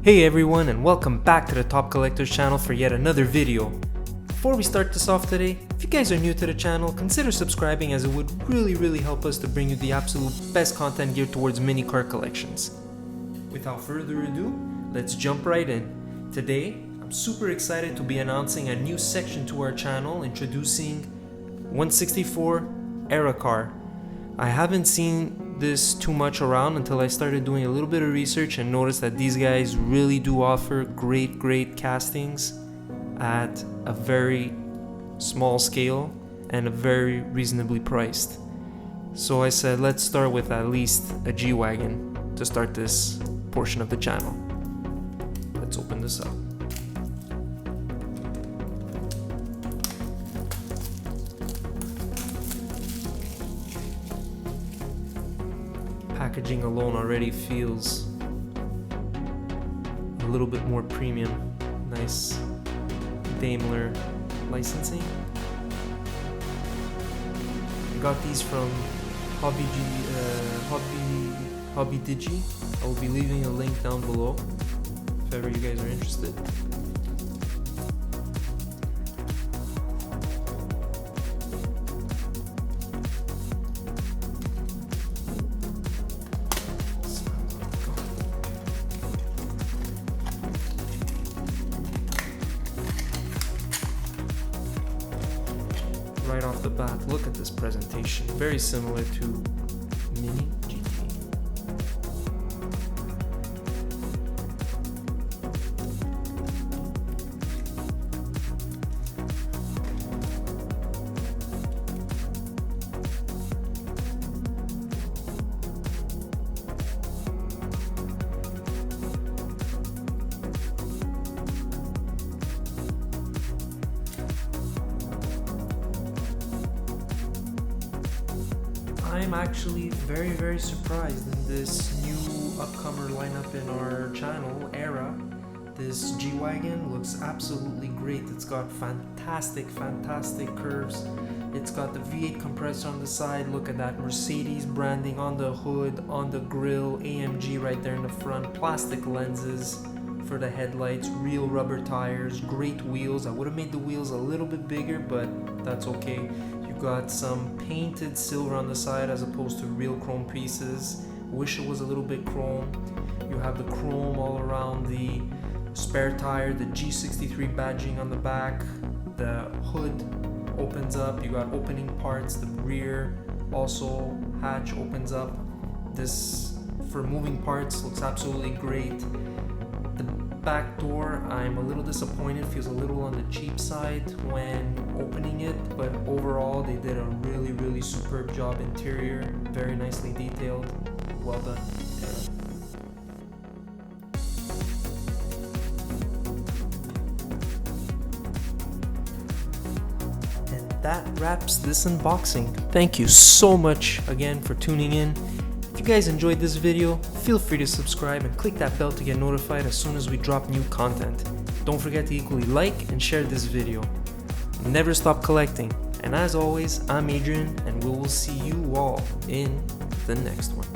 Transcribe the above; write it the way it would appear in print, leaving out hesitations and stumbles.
Hey everyone, and welcome back to the Top Collectors channel for yet another video. Before we start this off today, if you guys are new to the channel, consider subscribing as it would really help us to bring you the absolute best content geared towards mini car collections. Without further ado, let's jump right in. Today, I'm super excited to be announcing a new section to our channel introducing 164 Era car. I haven't seen this too much around until I started doing a little bit of research and noticed that these guys really do offer great castings at a very small scale and a very reasonably priced. So I said let's start with at least a G-Wagon to start this portion of the channel. Let's open this up. Packaging alone already feels a little bit more premium. Nice Daimler licensing. I got these from Hobby Digi. I will be leaving a link down below if ever you guys are interested. Right off the bat, look at this presentation. Very similar to Mini GT. I'm actually very surprised in this new upcomer lineup in our channel, Era. This G-Wagon looks absolutely great. It's got fantastic curves. It's got the V8 compressor on the side. Look at that Mercedes branding on the hood, on the grille, AMG right there in the front, plastic lenses for the headlights, real rubber tires, great wheels. I would have made the wheels a little bit bigger, but that's okay. Got some painted silver on the side as opposed to real chrome pieces. Wish it was a little bit chrome. You have the chrome all around the spare tire, the G63 badging on the back. The hood opens up. You got opening parts. The rear also hatch opens up. This for moving parts looks absolutely great. The back door, I'm a little disappointed, feels a little on the cheap side when opening it, but overall they did a really superb job interior, very nicely detailed, well done. And that wraps this unboxing. Thank you so much again for tuning in. If you guys enjoyed this video, feel free to subscribe and click that bell to get notified as soon as we drop new content. Don't forget to equally like and share this video. Never stop collecting. And as always, I'm Adrian, and we will see you all in the next one.